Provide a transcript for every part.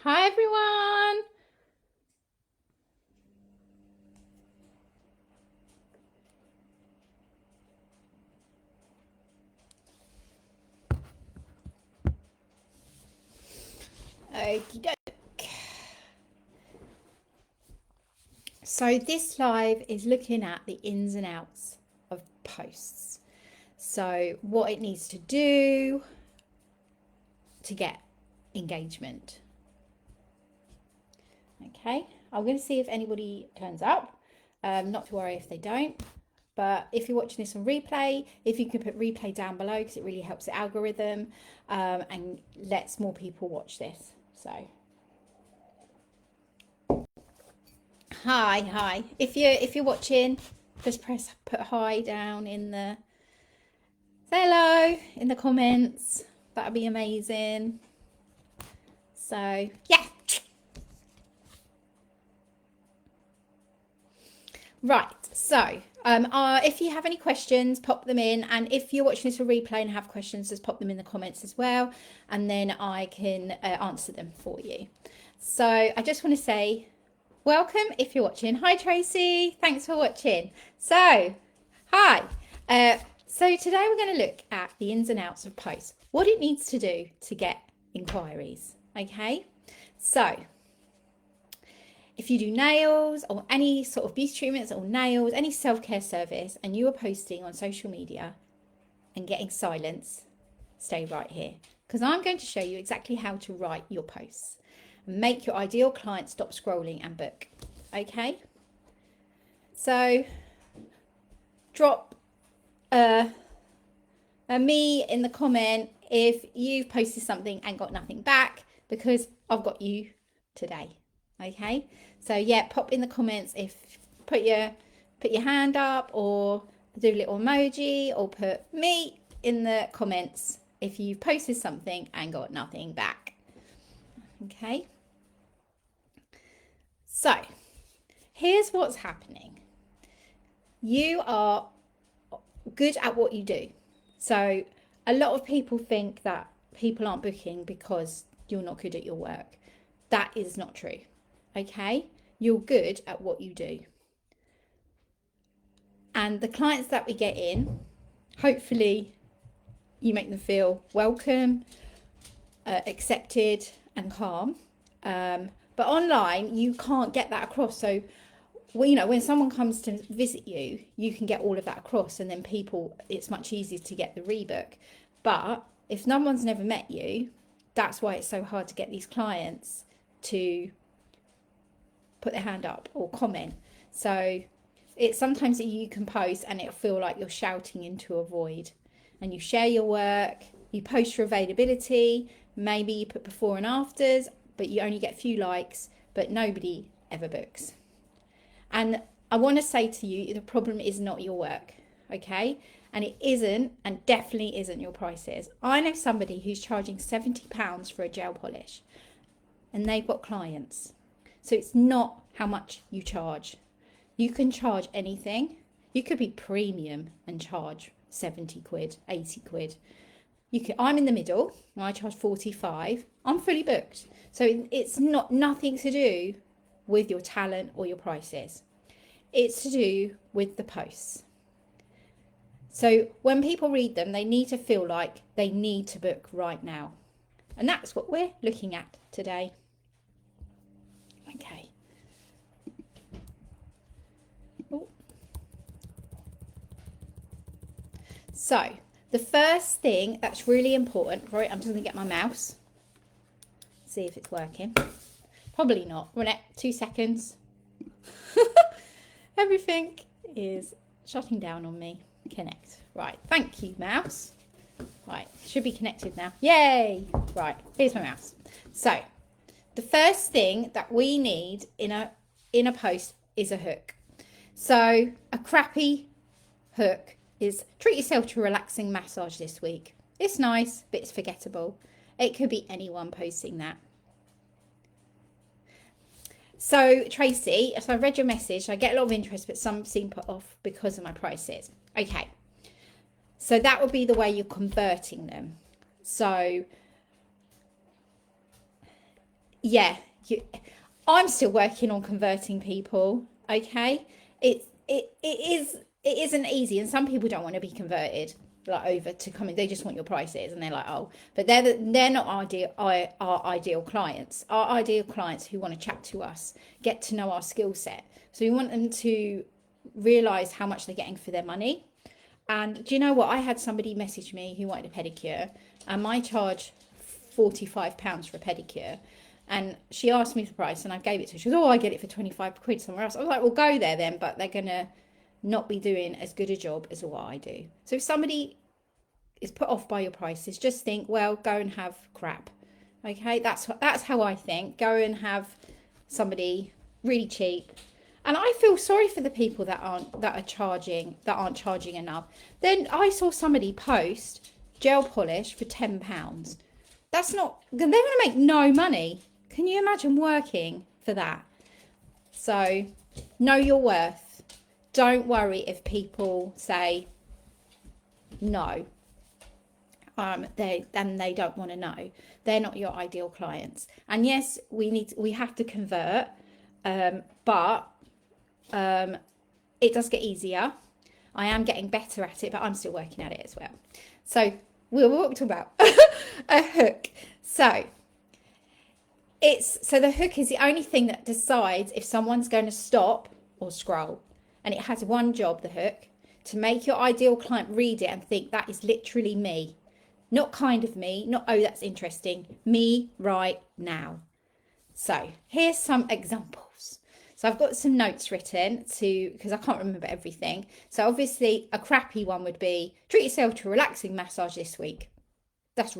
Hi everyone. Okie doke. So this live is looking at the ins and outs of posts. So what it needs to do to get engagement. Okay, I'm going to see if anybody turns up. Not to worry if they don't. But if you're watching this on replay, if you can put replay down below because it really helps the algorithm and lets more people watch this. So hi. If you're watching, just put hi down in the say hello in the comments. That'd be amazing. So yeah. Right. So if you have any questions, pop them in, and if you're watching this for replay and have questions, just pop them in the comments as well, and then I can answer them for you. So I just want to say welcome if you're watching. Hi Tracy, thanks for watching. So hi. So today we're going to look at the ins and outs of posts, what it needs to do to get inquiries. Okay, so if you do nails or any sort of beauty treatments or nails, any self-care service, and you are posting on social media and getting silence, stay right here because I'm going to show you exactly how to write your posts and make your ideal client stop scrolling and book. Okay, so drop a me in the comment if you've posted something and got nothing back, because I've got you today. Okay, so yeah, pop in the comments if put your hand up or do a little emoji or put me in the comments if you've posted something and got nothing back. Okay, so here's what's happening. You are good at what you do. So a lot of people think that people aren't booking because you're not good at your work. That is not true. Okay, you're good at what you do, and the clients that we get in, hopefully you make them feel welcome, accepted and calm. But online you can't get that across. So well, you know, when someone comes to visit you, you can get all of that across, and then people, it's much easier to get the rebook. But if no one's never met you, that's why it's so hard to get these clients to put their hand up or comment. So it's sometimes that you can post and it'll feel like you're shouting into a void, and you share your work, you post your availability, maybe you put before and afters, but you only get a few likes, but nobody ever books. And I want to say to you, the problem is not your work, okay? And it isn't, and definitely isn't your prices. I know somebody who's charging £70 for a gel polish, and they've got clients. So it's not how much you charge. You can charge anything. You could be premium and charge 70 quid, 80 quid. I'm in the middle, and I charge 45. I'm fully booked. So it's not nothing to do with your talent or your prices. It's to do with the posts. So when people read them, they need to feel like they need to book right now. And that's what we're looking at today. Okay. Ooh. So the first thing that's really important, right? I'm just going to get my mouse, see if it's working. Probably not. Renette, 2 seconds. Everything is shutting down on me. Connect. Right. Thank you, mouse. Right. Should be connected now. Yay. Right. Here's my mouse. So the first thing that we need in a post is a hook. So a crappy hook is treat yourself to a relaxing massage this week. It's nice, but it's forgettable. It could be anyone posting that. So Tracy, so I read your message. I get a lot of interest, but some seem put off because of my prices. Okay. So that would be the way you're converting them. So yeah, I'm still working on converting people. Okay, it isn't easy, and some people don't want to be converted like over to coming. They just want your prices, and they're like, oh, but they're not our ideal clients. Our ideal clients who want to chat to us, get to know our skill set. So we want them to realize how much they're getting for their money. And do you know what? I had somebody message me who wanted a pedicure, and my charge £45 for a pedicure. And she asked me the price, and I gave it to her. She goes, "Oh, I get it for 25 quid somewhere else." I was like, "Well, go there then," but they're gonna not be doing as good a job as what I do. So if somebody is put off by your prices, just think, well, go and have crap. Okay, that's how I think. Go and have somebody really cheap. And I feel sorry for the people that aren't charging enough. Then I saw somebody post gel polish for £10. That's not, they're going to make no money. Can you imagine working for that? So know your worth. Don't worry if people say no. They don't want to know. They're not your ideal clients. And yes, we have to convert, but it does get easier. I am getting better at it, but I'm still working at it as well. So we'll talk about a hook. So the hook is the only thing that decides if someone's going to stop or scroll. And it has one job, the hook, to make your ideal client read it and think that is literally me. Not kind of me, not, oh, that's interesting. Me right now. So here's some examples. So I've got some notes written because I can't remember everything. So obviously a crappy one would be treat yourself to a relaxing massage this week. That's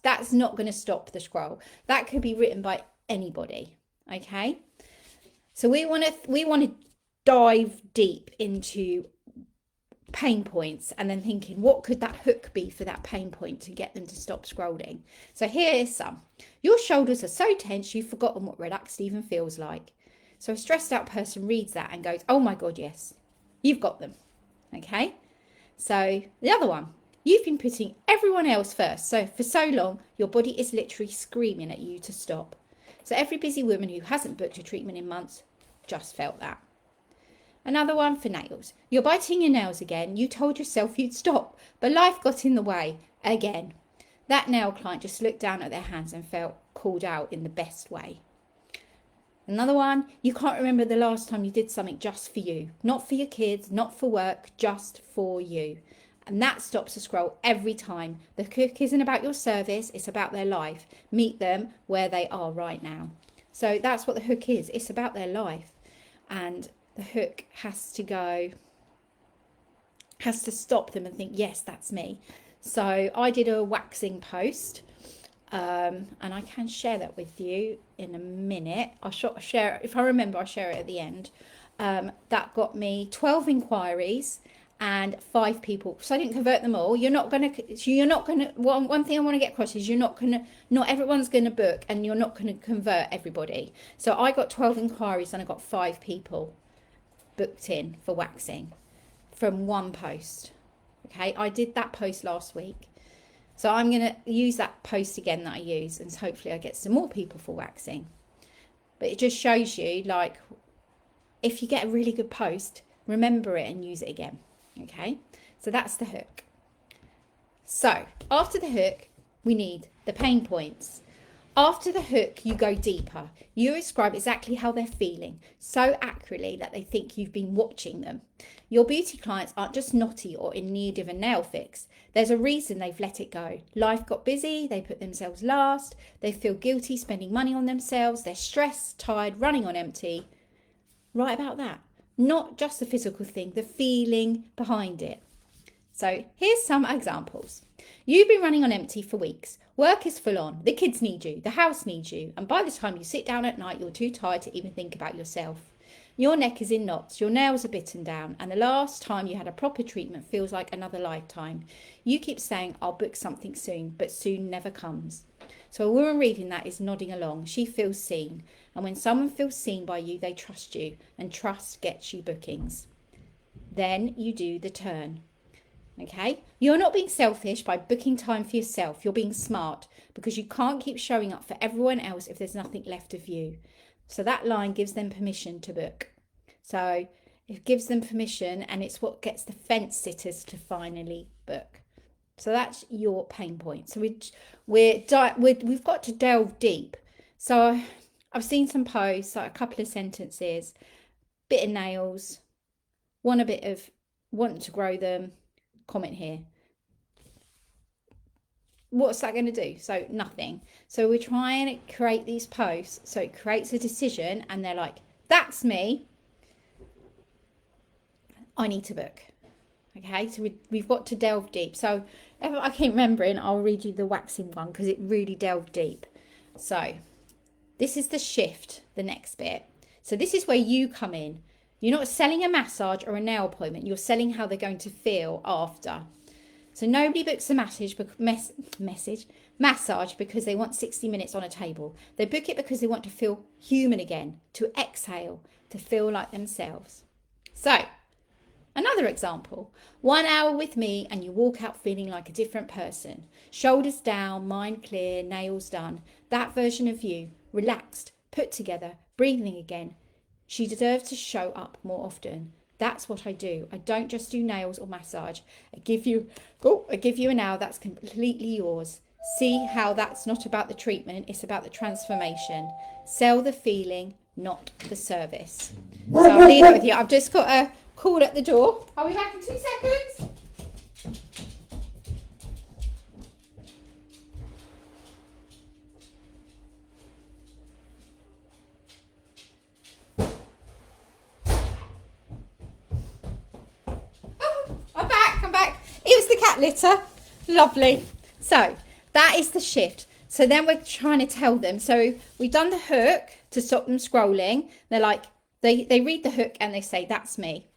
that's not going to stop the scroll. That could be written by anybody. Okay. So we want to dive deep into pain points and then thinking, what could that hook be for that pain point to get them to stop scrolling? So here is some. Your shoulders are so tense you've forgotten what relaxed even feels like. So a stressed out person reads that and goes, oh my God, yes, you've got them. Okay. So the other one, you've been putting everyone else first. So for so long, your body is literally screaming at you to stop. So every busy woman who hasn't booked a treatment in months just felt that. Another one for nails. You're biting your nails again. You told yourself you'd stop, but life got in the way again. That nail client just looked down at their hands and felt called out in the best way. Another one, you can't remember the last time you did something just for you. Not for your kids, not for work, just for you. And that stops the scroll every time. The hook isn't about your service, it's about their life. Meet them where they are right now. So that's what the hook is. It's about their life. And the hook has to stop them and think, yes, that's me. So I did a waxing post, and I can share that with you in a minute. I'll share it. If I remember, I'll share it at the end. That got me 12 inquiries and 5 people. So I didn't convert them all. One thing I want to get across is not everyone's going to book, and you're not going to convert everybody. So I got 12 inquiries and I got 5 people booked in for waxing from one post. Okay, I did that post last week, so I'm going to use that post again that I use, and hopefully I get some more people for waxing. But it just shows you, like, if you get a really good post, remember it and use it again. Okay, so that's the hook. So after the hook, we need the pain points. After the hook, you go deeper. You describe exactly how they're feeling, so accurately that they think you've been watching them. Your beauty clients aren't just naughty or in need of a nail fix. There's a reason they've let it go. Life got busy, they put themselves last, they feel guilty spending money on themselves, they're stressed, tired, running on empty. Write about that. Not just the physical thing, the feeling behind it. So here's some examples. You've been running on empty for weeks. Work is full on. The kids need you. The house needs you. And by the time you sit down at night, you're too tired to even think about yourself. Your neck is in knots. Your nails are bitten down. And the last time you had a proper treatment feels like another lifetime. You keep saying, I'll book something soon, but soon never comes. So a woman reading that is nodding along. She feels seen. And when someone feels seen by you, they trust you. And trust gets you bookings. Then you do the turn. Okay, you're not being selfish by booking time for yourself. You're being smart. because you can't keep showing up for everyone else if there's nothing left of you. So that line gives them permission to book. So it gives them permission, and it's what gets the fence sitters to finally book. So that's your pain point. So we've got to delve deep. So I've seen some posts, like a couple of sentences, bit of nails, want to grow them, comment here. What's that going to do? So nothing. So we're trying to create these posts so it creates a decision, and they're like, that's me, I need to book. Okay, so we've got to delve deep. So if I keep remembering, I'll read you the waxing one because it really delved deep. So this is the shift, the next bit. So this is where you come in. You're not selling a massage or a nail appointment. You're selling how they're going to feel after. So nobody books a massage because they want 60 minutes on a table. They book it because they want to feel human again, to exhale, to feel like themselves. So another example, 1 hour with me and you walk out feeling like a different person. Shoulders down, mind clear, nails done. That version of you, relaxed, put together, breathing again. She deserves to show up more often. That's what I do. I don't just do nails or massage. I give you an hour that's completely yours. See how that's not about the treatment, it's about the transformation. Sell the feeling, not the service. So I'll leave it with you. I've just got a call at the door. Are we back in 2 seconds? Oh, I'm back. It was the cat litter. Lovely. So that is the shift. So then we're trying to tell them. So we've done the hook to stop them scrolling. They're like, they read the hook and they say, that's me.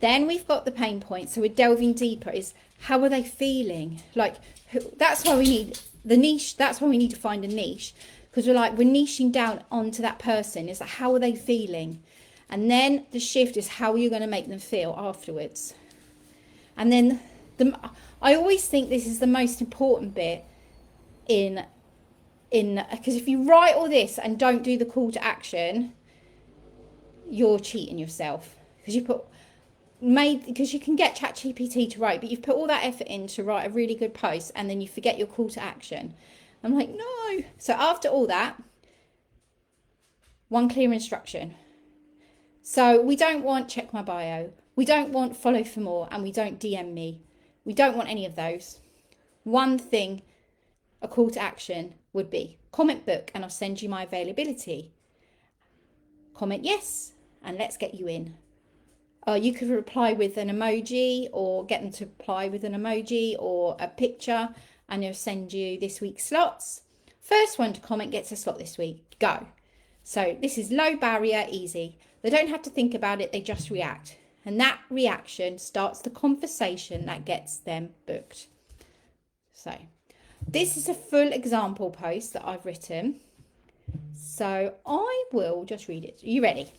Then we've got the pain point. So we're delving deeper is how are they feeling? Like, that's why we need the niche. That's why we need to find a niche, because we're niching down onto that person. Is that how are they feeling? And then the shift is how are you going to make them feel afterwards? And then I always think this is the most important bit because if you write all this and don't do the call to action, you're cheating yourself, because you can get ChatGPT to write, but you've put all that effort in to write a really good post and then you forget your call to action. I'm like, no. So after all that, one clear instruction. So we don't want check my bio, we don't want follow for more, and we don't DM me. We don't want any of those. One thing, a call to action would be comment book and I'll send you my availability. Comment yes and let's get you in. You could reply with an emoji or get them to reply with an emoji or a picture, and they'll send you this week's slots. First one to comment gets a slot this week. Go. So this is low barrier, easy. They don't have to think about it, they just react. And that reaction starts the conversation that gets them booked. So this is a full example post that I've written. So I will just read it. Are you ready?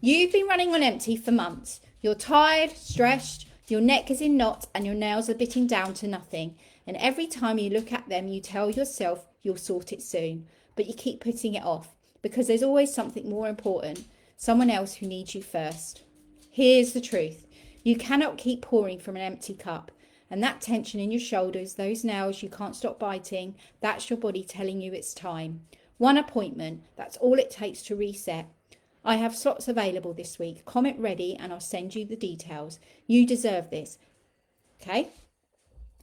You've been running on empty for months. You're tired, stressed, your neck is in knots and your nails are bitting down to nothing. And every time you look at them, you tell yourself you'll sort it soon. But you keep putting it off because there's always something more important, someone else who needs you first. Here's the truth. You cannot keep pouring from an empty cup. And that tension in your shoulders, those nails you can't stop biting, that's your body telling you it's time. One appointment, that's all it takes to reset. I have slots available this week. Comment ready and I'll send you the details. You deserve this. Okay?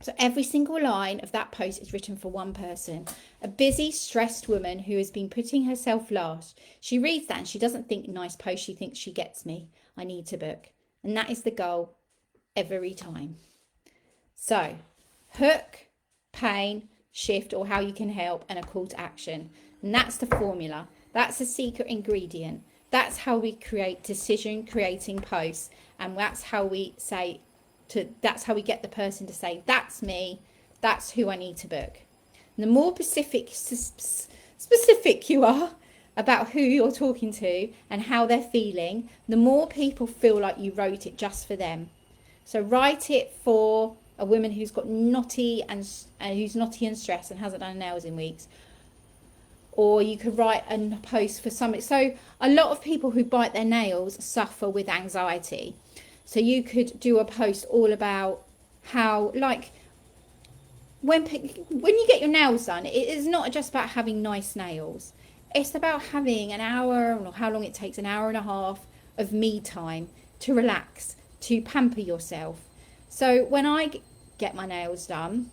So every single line of that post is written for one person. A busy, stressed woman who has been putting herself last. She reads that and she doesn't think nice post. She thinks she gets me. I need to book. And that is the goal every time. So hook, pain, shift, or how you can help, and a call to action. And that's the formula. That's the secret ingredient. That's how we create decision creating posts. And that's how we that's how we get the person to say, that's me, that's who I need to book. And the more specific you are about who you're talking to and how they're feeling, the more people feel like you wrote it just for them. So write it for a woman who's got knotty and who's knotty and stressed and hasn't done nails in weeks. Or you could write a post for something. So a lot of people who bite their nails suffer with anxiety. So you could do a post all about how, like, when you get your nails done, it is not just about having nice nails. It's about having an hour, or how long it takes, an hour and a half of me time to relax, to pamper yourself. So when I get my nails done,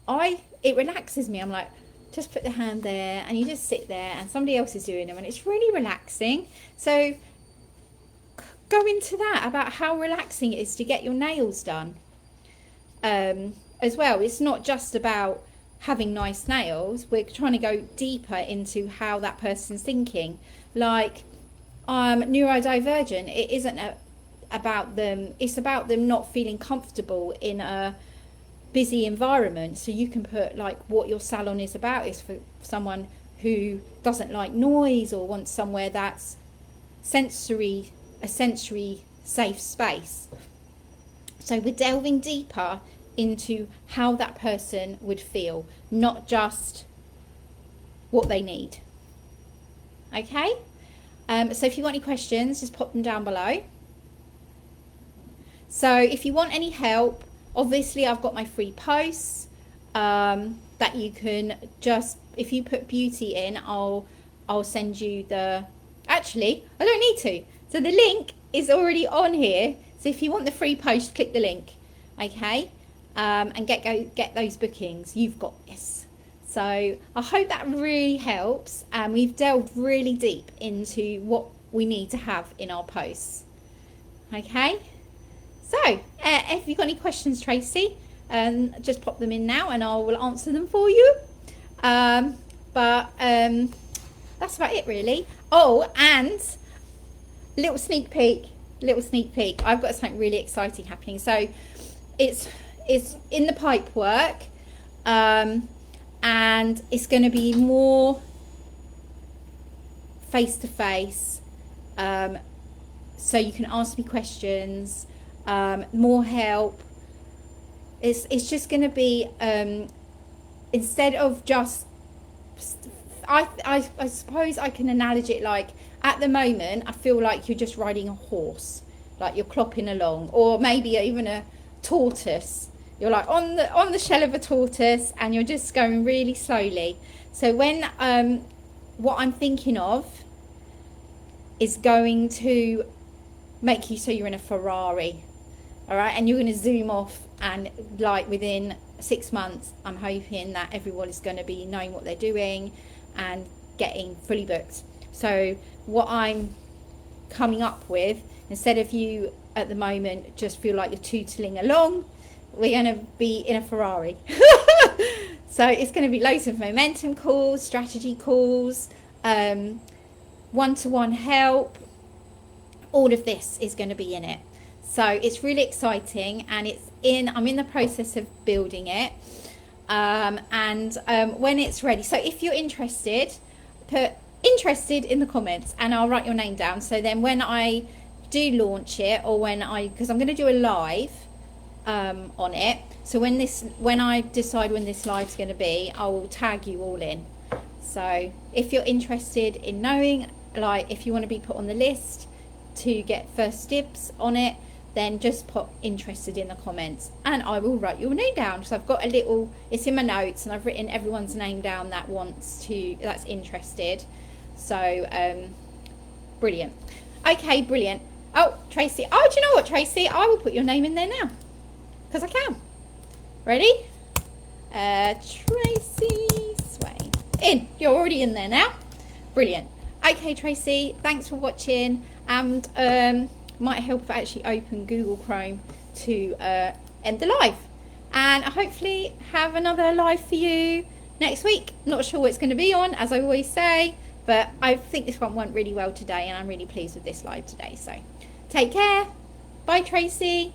it relaxes me. I'm like, just put the hand there, and you just sit there and somebody else is doing them, and it's really relaxing. So go into that about how relaxing it is to get your nails done as well. It's not just about having nice nails. We're trying to go deeper into how that person's thinking. Like neurodivergent, it isn't about them, it's about them not feeling comfortable in a busy environment. So you can put like what your salon is about is for someone who doesn't like noise or wants somewhere that's a sensory safe space. So we're delving deeper into how that person would feel, not just what they need. Okay, so if you've got any questions, just pop them down below. So if you want any help, obviously I've got my free posts that you can just, if you put beauty in, I'll send you actually I don't need to, so the link is already on here. So if you want the free post, click the link, okay, and get those bookings. You've got this. So I hope that really helps, and we've delved really deep into what we need to have in our posts. Okay, so if you've got any questions, Tracy, just pop them in now and I will answer them for you. But that's about it really. Oh, and little sneak peek, I've got something really exciting happening. So it's in the pipe work, and it's going to be more face to face, so you can ask me questions, more help. It's just going to be instead of just, I suppose I can analogize it like, at the moment I feel like you're just riding a horse, like you're clopping along, or maybe even a tortoise. You're like on the shell of a tortoise and you're just going really slowly. So when what I'm thinking of is going to make you so you're in a Ferrari, all right, and you're going to zoom off, and like within 6 months I'm hoping that everyone is going to be knowing what they're doing and getting fully booked. So what I'm coming up with, instead of you at the moment just feel like you're tootling along, we're going to be in a Ferrari. So it's going to be loads of momentum calls, strategy calls, one-to-one help. All of this is going to be in it. So it's really exciting, and I'm in the process of building it. When it's ready, so if you're interested, put interested in the comments and I'll write your name down. So then when I do launch it, or because I'm going to do a live on it, so when I decide when this live's going to be, I will tag you all in. So if you're interested in knowing, like if you want to be put on the list to get first dibs on it, then just put interested in the comments and I will write your name down. So I've got it's in my notes, and I've written everyone's name down that's interested. So brilliant. Okay, brilliant. Oh, Tracy, do you know what, Tracy, I will put your name in there now because I can. Ready? Tracy Swain. You're already in there now. Brilliant. Okay, Tracy, thanks for watching, and might help if I actually open Google Chrome to end the live, and I hopefully have another live for you next week. Not sure what it's going to be on, as I always say, but I think this one went really well today, and I'm really pleased with this live today. So take care. Bye, Tracy.